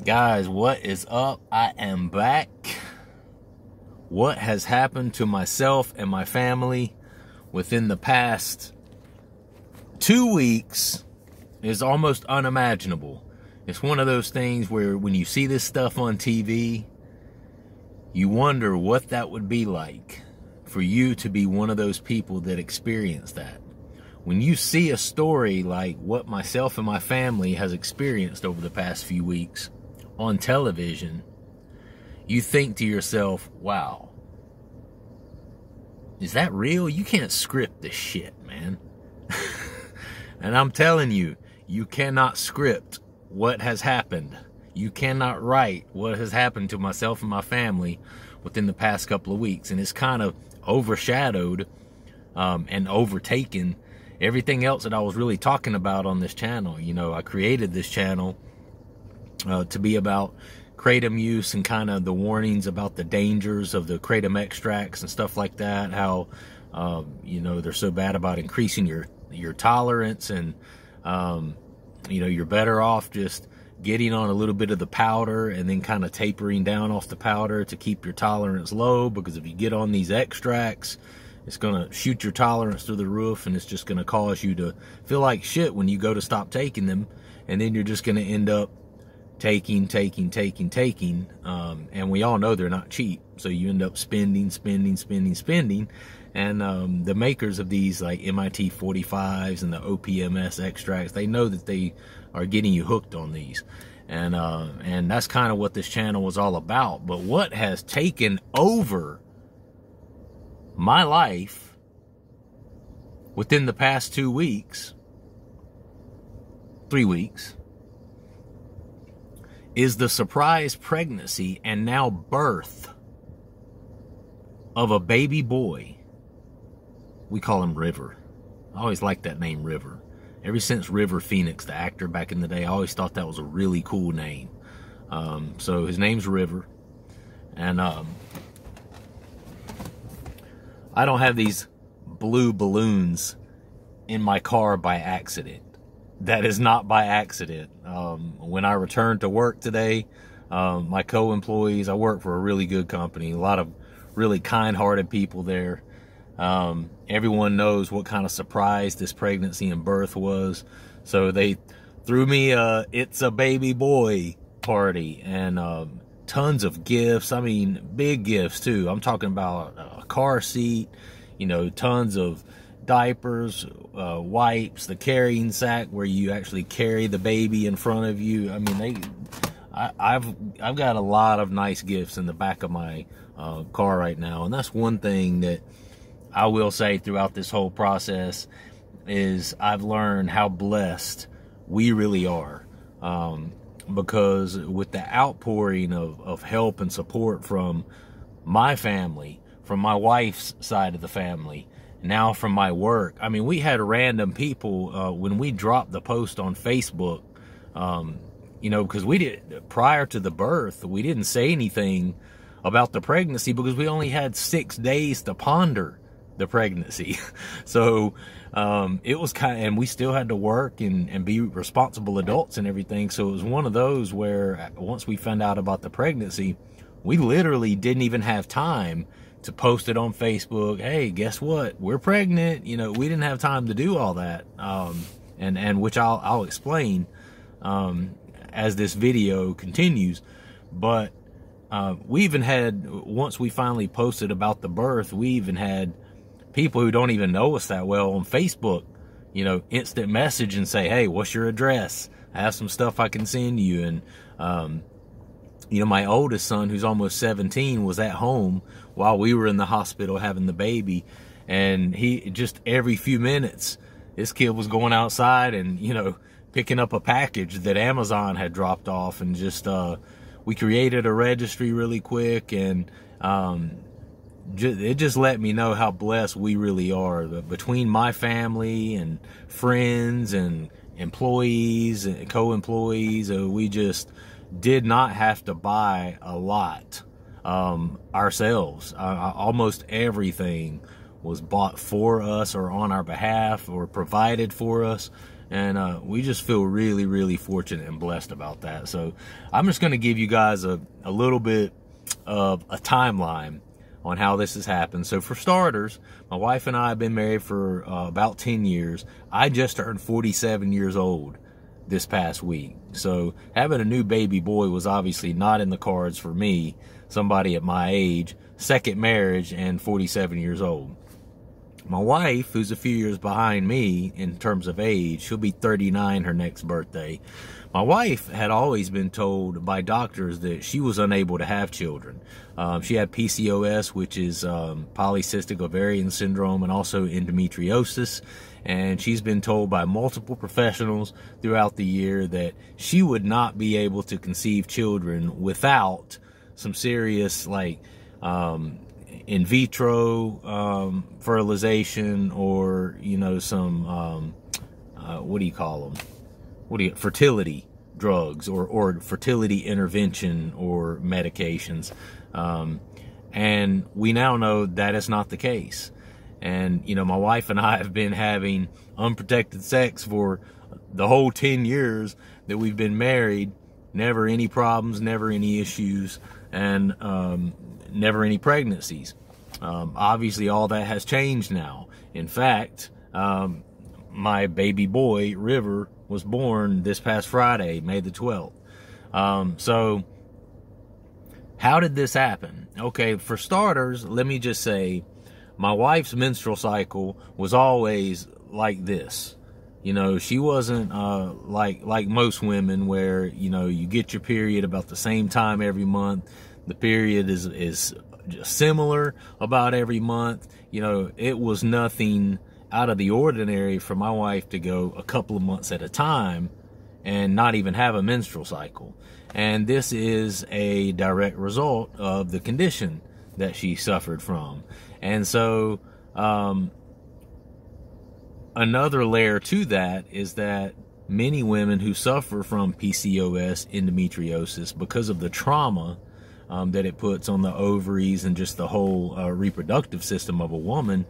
Guys, what is up? I am back. What has happened to myself and my family within the past 2 weeks is almost unimaginable. It's one of those things where when you see this stuff on TV, you wonder what that would be like for you to be one of those people that experienced that. When you see a story like what myself and my family has experienced over the past few weeks on television, you think to yourself, wow, is that real? You can't script this shit, man. And I'm telling you, you cannot script what has happened. You cannot write what has happened to myself and my family within the past couple of weeks. And it's kind of overshadowed and overtaken everything else that I was really talking about on this channel. You know, I created this channel to be about kratom use and kind of the warnings about the dangers of the kratom extracts and stuff like that. How, you know, they're so bad about increasing your tolerance, and, you know, you're better off just getting on a little bit of the powder and then kind of tapering down off the powder to keep your tolerance low, because if you get on these extracts, it's going to shoot your tolerance through the roof, and it's just going to cause you to feel like shit when you go to stop taking them, and then you're just going to end up taking, and we all know they're not cheap, so you end up spending, and the makers of these, like MIT 45s and the OPMS extracts, they know that they are getting you hooked on these, and that's kind of what this channel was all about. But what has taken over my life within the past 2 weeks, 3 weeks, is the surprise pregnancy and now birth of a baby boy. We call him River. I always liked that name, River. Ever since River Phoenix, the actor back in the day, I always thought that was a really cool name. So his name's River. And I don't have these blue balloons in my car by accident. That is not by accident. When I returned to work today, my co-employees, I work for a really good company, a lot of really kind-hearted people there. Everyone knows what kind of surprise this pregnancy and birth was. So they threw me a "it's a baby boy" party, and tons of gifts. I mean, big gifts too. I'm talking about a car seat, you know, tons of diapers, wipes, the carrying sack where you actually carry the baby in front of you. I mean, I've got a lot of nice gifts in the back of my car right now, and that's one thing that I will say throughout this whole process is I've learned how blessed we really are, because with the outpouring of help and support from my family, from my wife's side of the family, now from my work. I mean, we had random people, when we dropped the post on Facebook, you know, because prior to the birth, we didn't say anything about the pregnancy because we only had 6 days to ponder the pregnancy. So, it was and we still had to work and be responsible adults and everything. So it was one of those where once we found out about the pregnancy, we literally didn't even have time to post it on Facebook. Hey, guess what? We're pregnant. You know, we didn't have time to do all that. And which I'll explain, as this video continues. But, we even had, once we finally posted about the birth, we even had people who don't even know us that well on Facebook, you know, instant message and say, hey, what's your address? I have some stuff I can send you. And, you know, my oldest son, who's almost 17, was at home while we were in the hospital having the baby. And he just every few minutes, this kid was going outside and, you know, picking up a package that Amazon had dropped off. And just, we created a registry really quick. And it just let me know how blessed we really are. Between my family and friends and employees and co-employees, we just did not have to buy a lot ourselves. Almost everything was bought for us or on our behalf or provided for us. And we just feel really, really fortunate and blessed about that. So I'm just going to give you guys a little bit of a timeline on how this has happened. So for starters, my wife and I have been married for about 10 years. I just turned 47 years old this past week. So having a new baby boy was obviously not in the cards for me, somebody at my age, second marriage, and 47 years old. My wife, who's a few years behind me in terms of age, she'll be 39 her next birthday. My wife had always been told by doctors that she was unable to have children. She had PCOS, which is polycystic ovarian syndrome, and also endometriosis. And she's been told by multiple professionals throughout the year that she would not be able to conceive children without some serious, like, in vitro fertilization, or, you know, some what do you call them? Fertility drugs, or fertility intervention or medications. And we now know that is not the case. And, you know, my wife and I have been having unprotected sex for the whole 10 years that we've been married. Never any problems, never any issues, and never any pregnancies. Obviously, all that has changed now. In fact, my baby boy, River, was born this past Friday, May the 12th. So how did this happen? Okay, for starters, let me just say, my wife's menstrual cycle was always like this. You know, she wasn't like most women, where, you know, you get your period about the same time every month. The period is just similar about every month. You know, it was nothing out of the ordinary for my wife to go a couple of months at a time and not even have a menstrual cycle. And this is a direct result of the condition that she suffered from. And so another layer to that is that many women who suffer from PCOS, endometriosis, because of the trauma that it puts on the ovaries and just the whole reproductive system of a woman,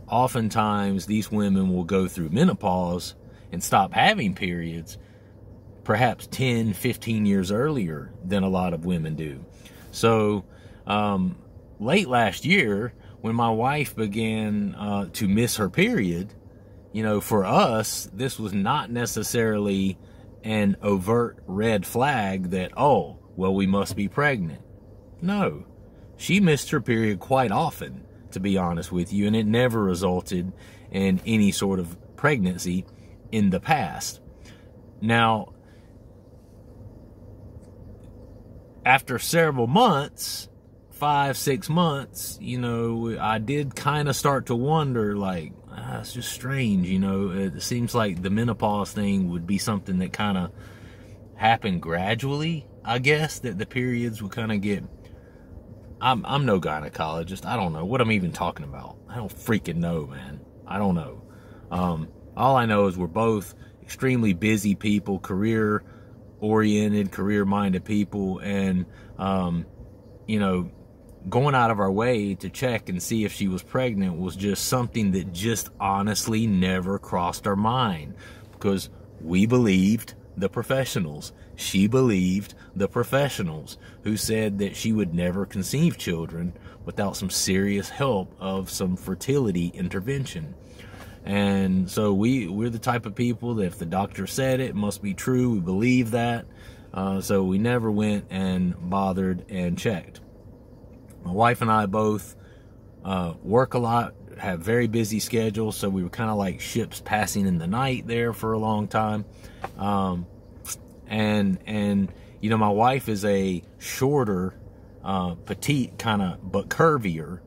oftentimes these women will go through menopause and stop having periods perhaps 10, 15 years earlier than a lot of women do. So late last year, when my wife began to miss her period, you know, for us, this was not necessarily an overt red flag that, oh, well, we must be pregnant. No, she missed her period quite often, to be honest with you, and it never resulted in any sort of pregnancy in the past. Now, after several months, 5-6 months, you know, I did kind of start to wonder, like, it's just strange, you know. It seems like the menopause thing would be something that kind of happened gradually, I guess, that the periods would kind of get... I'm no gynecologist. I don't know what I'm even talking about. I don't freaking know, man. I don't know. All I know is we're both extremely busy people, career-oriented, career-minded people, and, you know, going out of our way to check and see if she was pregnant was just something that just honestly never crossed our mind, because we believed the professionals. She believed the professionals who said that she would never conceive children without some serious help of some fertility intervention. And so we're the type of people that if the doctor said it, it must be true. We believe that. So we never went and bothered and checked. My wife and I both work a lot, have very busy schedules, so we were kind of like ships passing in the night there for a long time. And you know, my wife is a shorter, petite kind of, but curvier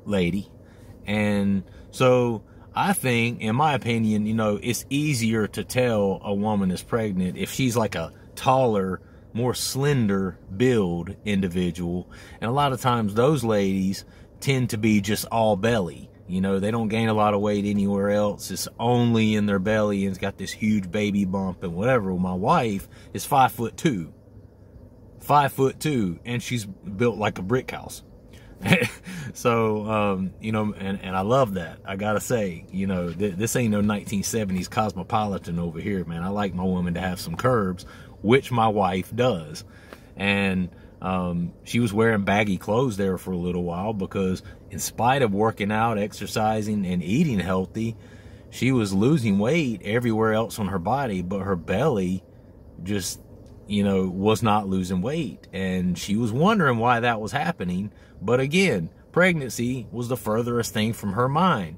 lady. And so I think, in my opinion, you know, it's easier to tell a woman is pregnant if she's like a taller, more slender build individual. And a lot of times those ladies tend to be just all belly. You know, they don't gain a lot of weight anywhere else. It's only in their belly, and it's got this huge baby bump and whatever. Well, my wife is 5'2", and she's built like a brick house. So, you know, and I love that. I gotta say, you know, this ain't no 1970s Cosmopolitan over here, man. I like my woman to have some curves, which my wife does. And she was wearing baggy clothes there for a little while because in spite of working out, exercising, and eating healthy, she was losing weight everywhere else on her body, but her belly just, you know, was not losing weight. And she was wondering why that was happening. But again, pregnancy was the furthest thing from her mind,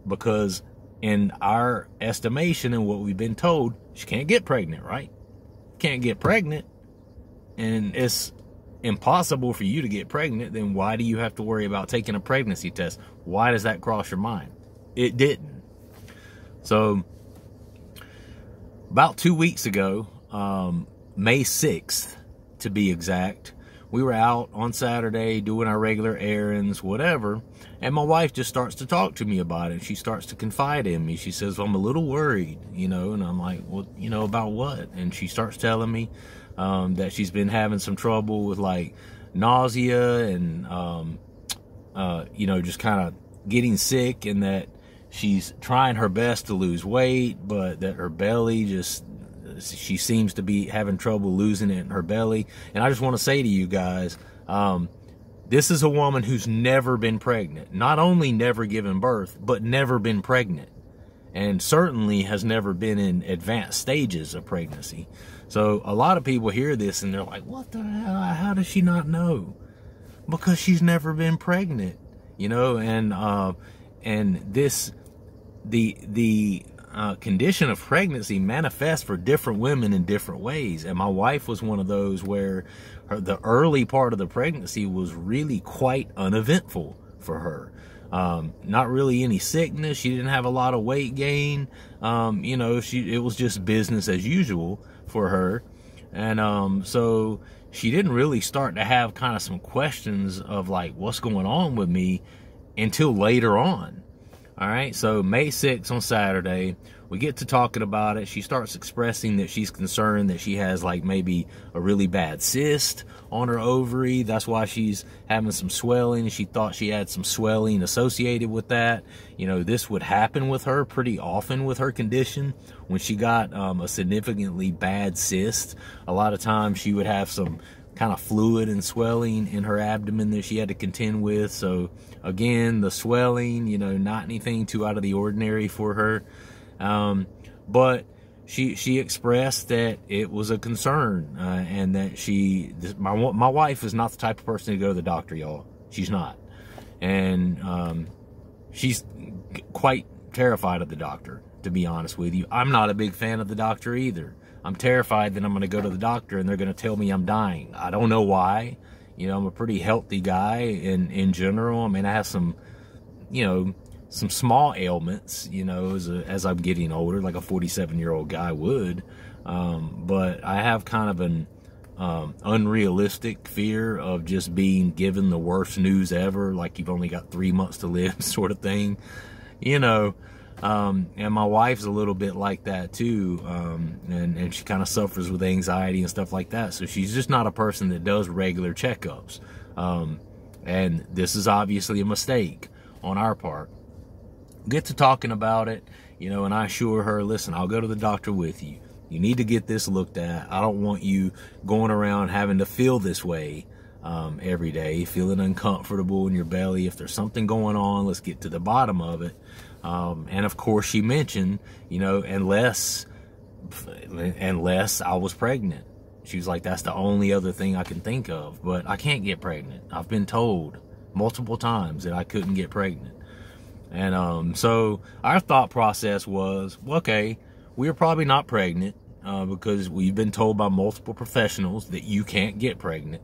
because in our estimation and what we've been told, she can't get pregnant, right? Can't get pregnant, and it's impossible for you to get pregnant. Then why do you have to worry about taking a pregnancy test? Why does that cross your mind? It didn't. So about 2 weeks ago, May 6th to be exact, we were out on Saturday doing our regular errands, whatever, and my wife just starts to talk to me about it. She starts to confide in me. She says, I'm a little worried, you know, and I'm like, well, you know, about what? And she starts telling me that she's been having some trouble with like nausea and, you know, just kind of getting sick, and that she's trying her best to lose weight, but that her belly just, she seems to be having trouble losing it in her belly. And I just want to say to you guys, this is a woman who's never been pregnant. Not only never given birth, but never been pregnant. And certainly has never been in advanced stages of pregnancy. So a lot of people hear this and they're like, what the hell? How does she not know? Because she's never been pregnant, you know. And this, the condition of pregnancy manifests for different women in different ways. And my wife was one of those where the early part of the pregnancy was really quite uneventful for her. Not really any sickness. She didn't have a lot of weight gain. You know, it was just business as usual for her. And so she didn't really start to have kind of some questions of like, what's going on with me, until later on. All right, so May 6th on Saturday, we get to talking about it. She starts expressing that she's concerned that she has like maybe a really bad cyst on her ovary. That's why she's having some swelling. She thought she had some swelling associated with that. You know, this would happen with her pretty often with her condition. When she got a significantly bad cyst, a lot of times she would have some kind of fluid and swelling in her abdomen that she had to contend with. So again, the swelling, you know, not anything too out of the ordinary for her. But she expressed that it was a concern, and that my wife is not the type of person to go to the doctor, y'all. She's not. And she's quite terrified of the doctor, to be honest with you. I'm not a big fan of the doctor either. I'm terrified that I'm going to go to the doctor and they're going to tell me I'm dying. I don't know why. You know, I'm a pretty healthy guy in general. I mean, I have some, you know, some small ailments, you know, as I'm getting older, like a 47-year-old guy would. But I have kind of an unrealistic fear of just being given the worst news ever, like you've only got 3 months to live sort of thing, you know. And my wife's a little bit like that too, and she kind of suffers with anxiety and stuff like that. So she's just not a person that does regular checkups. And this is obviously a mistake on our part. Get to talking about it, you know, and I assure her, listen, I'll go to the doctor with you. You need to get this looked at. I don't want you going around having to feel this way every day, feeling uncomfortable in your belly. If there's something going on, let's get to the bottom of it. And of course she mentioned, you know, unless I was pregnant. She was like, that's the only other thing I can think of, but I can't get pregnant. I've been told multiple times that I couldn't get pregnant. And, so our thought process was, well, okay, we're probably not pregnant, because we've been told by multiple professionals that you can't get pregnant.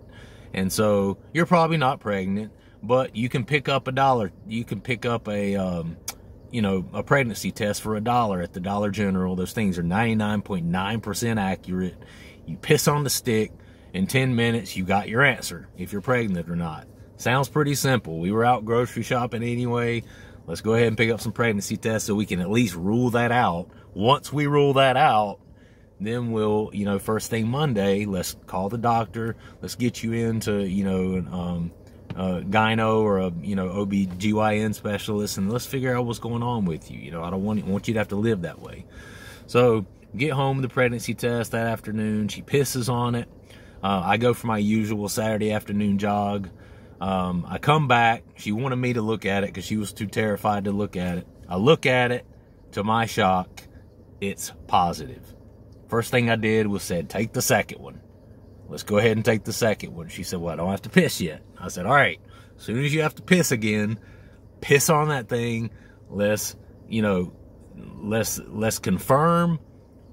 And so you're probably not pregnant, but you can pick up $1. You can pick up you know, a pregnancy test for $1 at the Dollar General. Those things are 99.9% accurate. You piss on the stick, in 10 minutes, you got your answer, if you're pregnant or not. Sounds pretty simple. We were out grocery shopping anyway. Let's go ahead and pick up some pregnancy tests so we can at least rule that out. Once we rule that out, then we'll, you know, first thing Monday, let's call the doctor. Let's get you into, you know, gyno or a, OBGYN specialist, and let's figure out what's going on with you. I don't want you to have to live that way. So get home, the pregnancy test that afternoon. She pisses on it. I go for my usual Saturday afternoon jog. I come back. She wanted me to look at it because she was too terrified to look at it. I look at it. To my shock, it's positive. First thing I did was said, take the second one. Let's go ahead and take the second one. She said, well, I don't have to piss yet. I said, all right, as soon as you have to piss again, piss on that thing. Let's confirm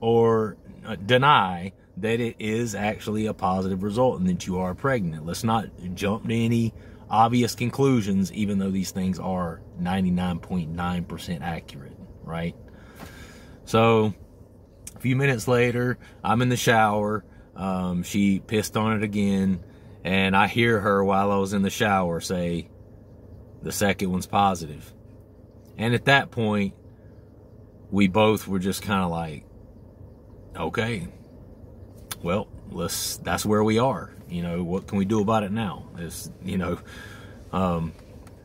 or deny that it is actually a positive result and that you are pregnant. Let's not jump to any obvious conclusions, even though these things are 99.9% accurate, right? So a few minutes later, I'm in the shower. She pissed on it again, and I hear her while I was in the shower say, the second one's positive. And at that point, we both were just kind of like, okay, well, that's where we are. What can we do about it now?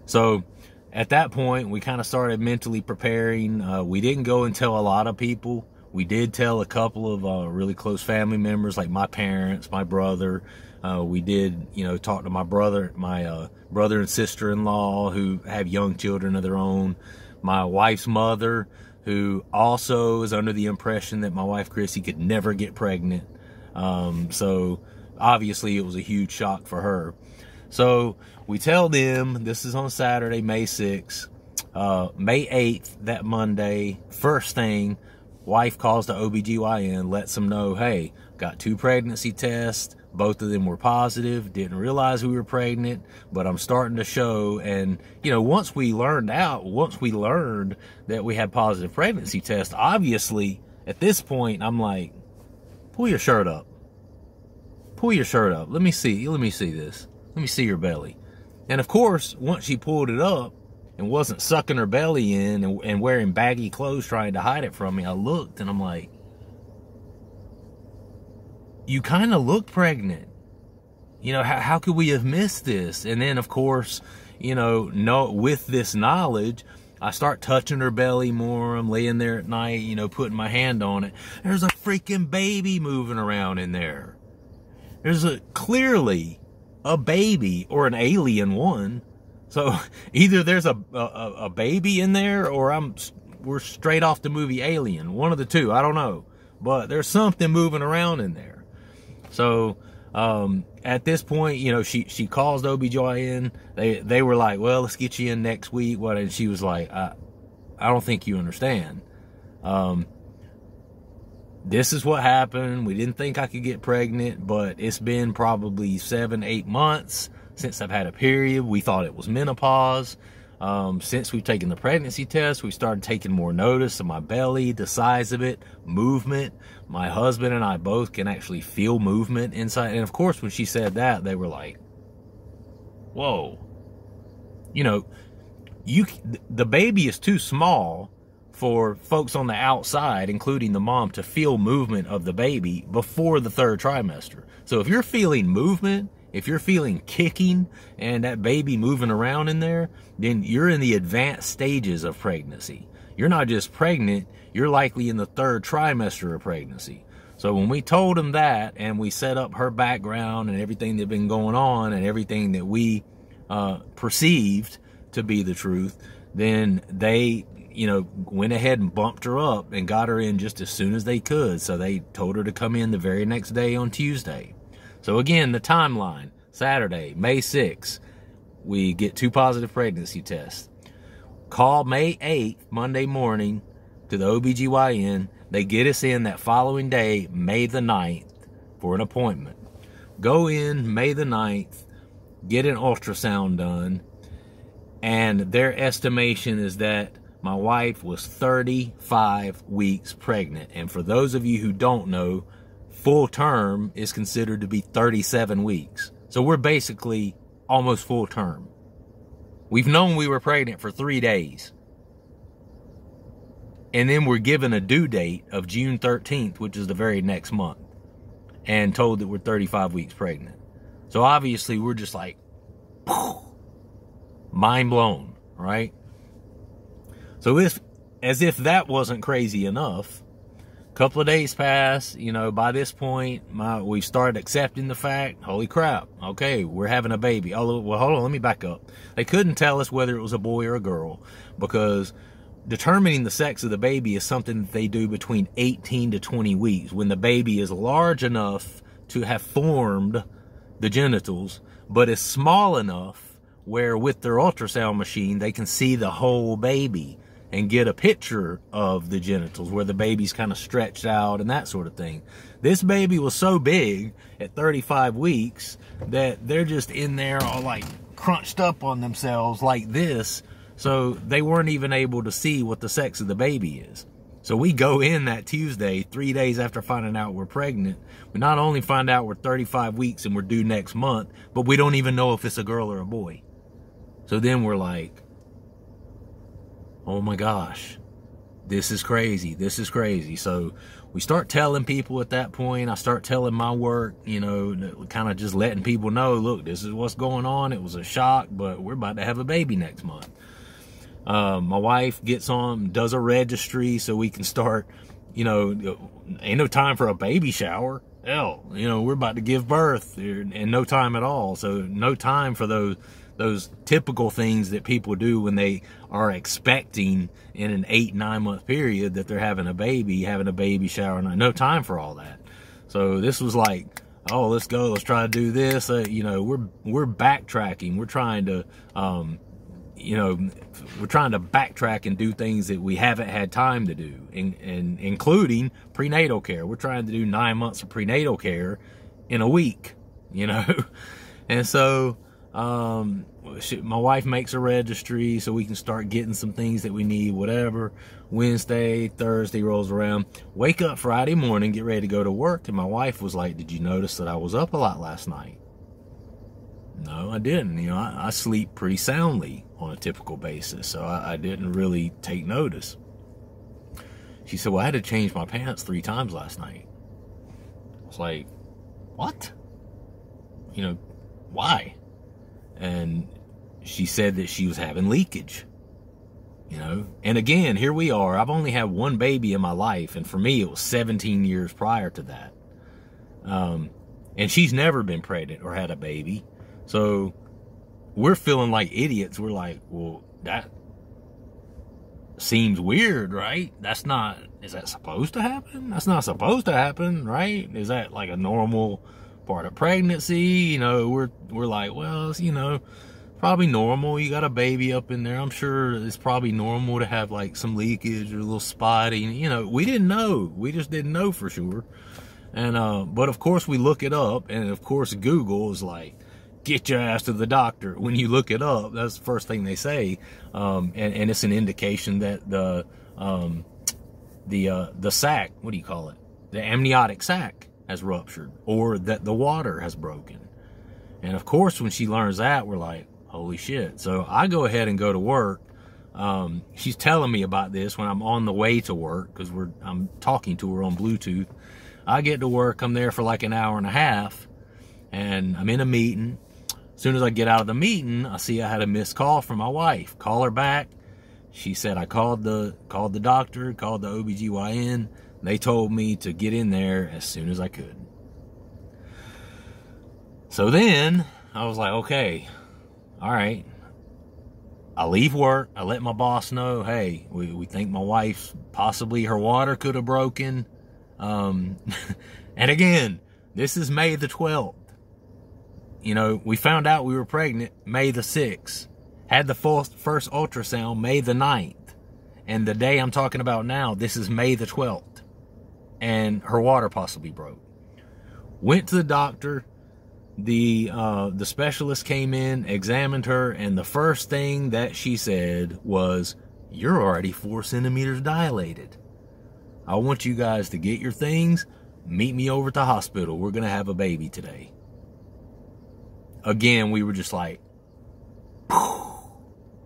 So at that point, we kind of started mentally preparing. We didn't go and tell a lot of people. We did tell a couple of really close family members, like my parents, my brother. We did, talk to my brother and sister-in-law who have young children of their own. My wife's mother, who also is under the impression that my wife, Chrissy, could never get pregnant. So obviously it was a huge shock for her. So we tell them, this is on Saturday, May 6th, May 8th, that Monday, first thing, wife calls the OBGYN, lets them know, hey, got 2 pregnancy tests. Both of them were positive. Didn't realize we were pregnant, but I'm starting to show. And, once we learned that we had positive pregnancy tests, obviously at this point, I'm like, pull your shirt up. Pull your shirt up. Let me see this. Let me see your belly. And of course, once she pulled it up and wasn't sucking her belly in and wearing baggy clothes trying to hide it from me, I looked and I'm like, you kind of look pregnant. How could we have missed this? And then, of course, with this knowledge, I start touching her belly more. I'm laying there at night, putting my hand on it. There's a freaking baby moving around in there. There's clearly a baby or an alien one. So either there's a baby in there or we're straight off the movie Alien. One of the two, I don't know. But there's something moving around in there. So at this point, she calls the OBGYN. They were like, well, let's get you in next week. And she was like, I don't think you understand. This is what happened. We didn't think I could get pregnant, but it's been probably 7-8 months since I've had a period. We thought it was menopause. Since we've taken the pregnancy test, we started taking more notice of my belly, the size of it, movement. My husband and I both can actually feel movement inside. And of course, when she said that, they were like, whoa. The baby is too small for folks on the outside, including the mom, to feel movement of the baby before the 3rd trimester. So if you're feeling movement, if you're feeling kicking and that baby moving around in there, then you're in the advanced stages of pregnancy. You're not just pregnant, you're likely in the 3rd trimester of pregnancy. So when we told them that, and we set up her background and everything that's been going on and everything that we perceived to be the truth, then they went ahead and bumped her up and got her in just as soon as they could. So they told her to come in the very next day on Tuesday. So again, the timeline, Saturday, May 6th, we get 2 positive pregnancy tests. Call May 8th, Monday morning, to the OBGYN. They get us in that following day, May the 9th, for an appointment. Go in May the 9th, get an ultrasound done, and their estimation is that my wife was 35 weeks pregnant. And for those of you who don't know, full term is considered to be 37 weeks. So we're basically almost full term. We've known we were pregnant for 3 days. And then we're given a due date of June 13th, which is the very next month, and told that we're 35 weeks pregnant. So obviously we're just like, Mind blown, right? So as if that wasn't crazy enough, a couple of days pass, you know, by this point, we started accepting the fact, holy crap, okay, we're having a baby. Oh, well, hold on, let me back up. They couldn't tell us whether it was a boy or a girl, because determining the sex of the baby is something that they do between 18 to 20 weeks, when the baby is large enough to have formed the genitals, but is small enough where with their ultrasound machine, they can see the whole baby and get a picture of the genitals where the baby's kind of stretched out and that sort of thing. This baby was so big at 35 weeks that they're just in there all like crunched up on themselves like this. So they weren't even able to see what the sex of the baby is. So we go in that Tuesday, 3 days after finding out we're pregnant. We not only find out we're 35 weeks and we're due next month, but we don't even know if it's a girl or a boy. So then we're like, oh my gosh, this is crazy. This is crazy. So we start telling people at that point. I start telling my work, you know, kind of just letting people know, look, this is what's going on. It was a shock, but we're about to have a baby next month. My wife gets on, does a registry so we can start, you know, ain't no time for a baby shower. Hell, you know, we're about to give birth and no time at all. So no time for those typical things that people do when they are expecting in an 8-9 month period that they're having a baby shower. No time for all that. So this was like, oh, let's go, let's try to do this. You know, we're backtracking. We're trying to, you know, we're trying to backtrack and do things that we haven't had time to do, and including prenatal care. We're trying to do 9 months of prenatal care in a week, you know. And so my wife makes a registry so we can start getting some things that we need, whatever. Wednesday, Thursday rolls around. Wake up Friday morning, get ready to go to work, and my wife was like, did you notice that I was up a lot last night? No, I didn't. You know, I sleep pretty soundly on a typical basis, so I didn't really take notice. She said, well, I had to change my pants 3 times last night. I was like, what? You know, why? And she said that she was having leakage, you know. And again, here we are. I've only had one baby in my life, and for me, it was 17 years prior to that. And she's never been pregnant or had a baby. So we're feeling like idiots. We're like, well, that seems weird, right? Is that supposed to happen? That's not supposed to happen, right? Is that like a normal part of pregnancy? You know, we're like, well, you know, probably normal. You got a baby up in there. I'm sure it's probably normal to have like some leakage or a little spotting. You know, we didn't know. We just didn't know for sure. And, but of course we look it up, and of course Google is like, get your ass to the doctor. When you look it up, that's the first thing they say. And it's an indication that the sac, what do you call it? The amniotic sac has ruptured, or that the water has broken. And of course, when she learns that, we're like, holy shit. So I go ahead and go to work. She's telling me about this when I'm on the way to work, because I'm talking to her on Bluetooth. I get to work, I'm there for like an hour and a half, and I'm in a meeting. As soon as I get out of the meeting, I see I had a missed call from my wife. Call her back. She said I called the doctor, called the OBGYN. They told me to get in there as soon as I could. So then I was like, okay, all right. I leave work. I let my boss know, hey, we think my wife's, possibly her water could have broken. And again, this is May the 12th. You know, we found out we were pregnant May the 6th. Had the first ultrasound May the 9th. And the day I'm talking about now, this is May the 12th. And her water possibly broke. Went to the doctor. The specialist came in, examined her, and the first thing that she said was, you're already 4 centimeters dilated. I want you guys to get your things, meet me over at the hospital. We're going to have a baby today. Again, we were just like,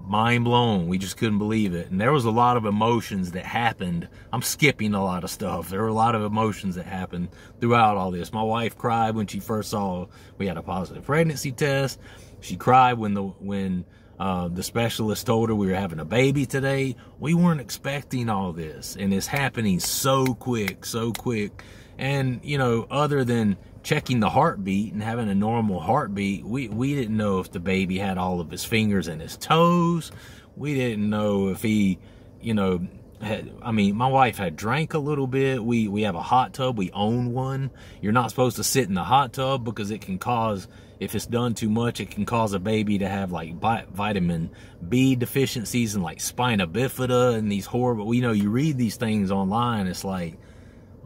mind blown. We just couldn't believe it. And there was a lot of emotions that happened. I'm skipping a lot of stuff. There were a lot of emotions that happened throughout all this. My wife cried when she first saw we had a positive pregnancy test. She cried when The specialist told her we were having a baby today. We weren't expecting all this, and it's happening so quick, so quick. And, you know, other than checking the heartbeat and having a normal heartbeat, we didn't know if the baby had all of his fingers and his toes. We didn't know if he, you know, I mean, my wife had drank a little bit. We have a hot tub. We own one. You're not supposed to sit in the hot tub because it can cause, if it's done too much, it can cause a baby to have like vitamin B deficiencies and like spina bifida and these horrible, you know, you read these things online. It's like,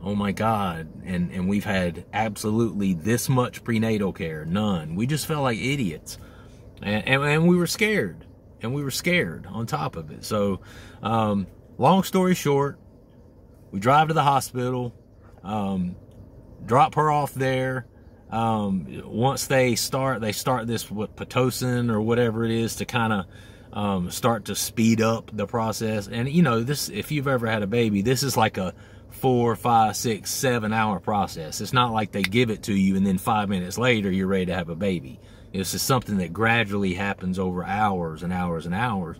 oh my God. And we've had absolutely this much prenatal care. None. We just felt like idiots. And we were scared. And we were scared on top of it. So, long story short, we drive to the hospital, drop her off there. Once they start this Pitocin or whatever it is to kind of start to speed up the process. And you know, this, if you've ever had a baby, this is like a 4, 5, 6, 7 hour process. It's not like they give it to you and then 5 minutes later you're ready to have a baby. This is something that gradually happens over hours and hours and hours.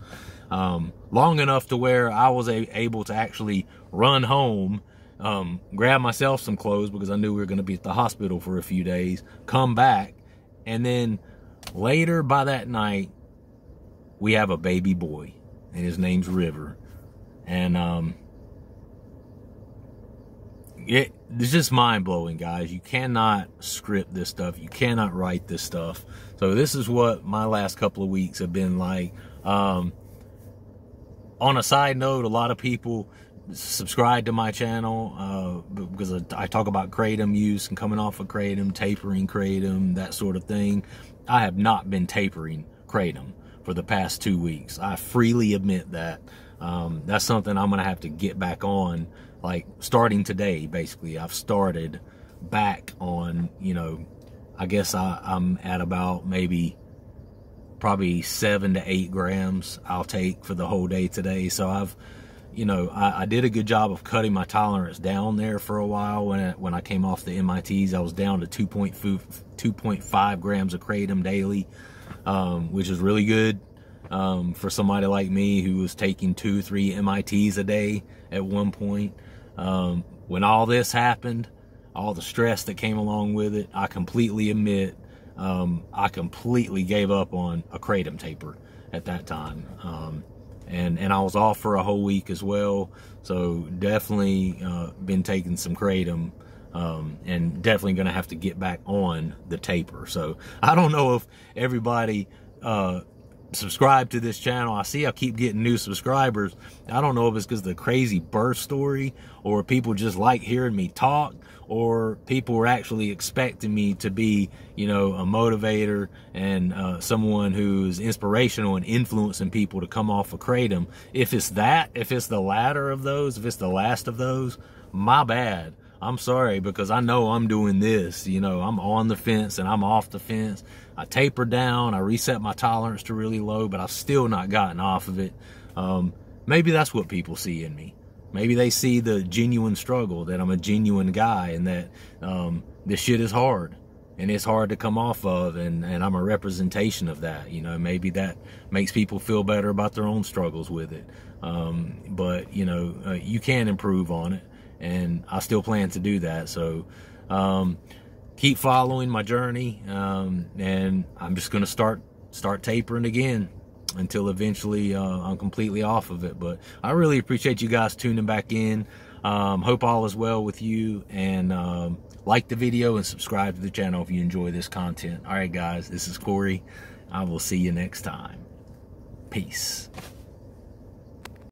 Long enough to where I was able to actually run home, grab myself some clothes because I knew we were going to be at the hospital for a few days, come back, and then later by that night, we have a baby boy, and his name's River. And it's just mind-blowing, guys. You cannot script this stuff. You cannot write this stuff. So this is what my last couple of weeks have been like. On a side note, a lot of people subscribe to my channel because I talk about kratom use and coming off of kratom, tapering kratom, that sort of thing. I have not been tapering kratom for the past 2 weeks. I freely admit that. That's something I'm going to have to get back on, like starting today, basically. I've started back on, you know, I guess I'm at about maybe probably 7 to 8 grams I'll take for the whole day today. So I've, you know, I did a good job of cutting my tolerance down there for a while. When I came off the MITs, I was down to 2.5 grams of kratom daily, which is really good for somebody like me who was taking 2-3 MITs a day at one point. When all this happened, all the stress that came along with it, I completely admit, I completely gave up on a kratom taper at that time. And I was off for a whole week as well. So definitely been taking some kratom, and definitely going to have to get back on the taper. So I don't know if everybody subscribe to this channel. I see I keep getting new subscribers. I don't know if it's because of the crazy birth story, or people just like hearing me talk, or people were actually expecting me to be, you know, a motivator and someone who's inspirational and influencing people to come off of kratom. If it's that, if it's the latter of those, if it's the last of those, my bad. I'm sorry, because I know I'm doing this, you know, I'm on the fence and I'm off the fence. I taper down, I reset my tolerance to really low, but I've still not gotten off of it. Maybe that's what people see in me. Maybe they see the genuine struggle, that I'm a genuine guy, and that this shit is hard and it's hard to come off of, and I'm a representation of that. You know, maybe that makes people feel better about their own struggles with it. But, you know, you can improve on it, and I still plan to do that. So keep following my journey, and I'm just going to start tapering again until eventually I'm completely off of it. But I really appreciate you guys tuning back in. Hope all is well with you, and like the video and subscribe to the channel if you enjoy this content. All right, guys, this is Corey. I will see you next time. Peace.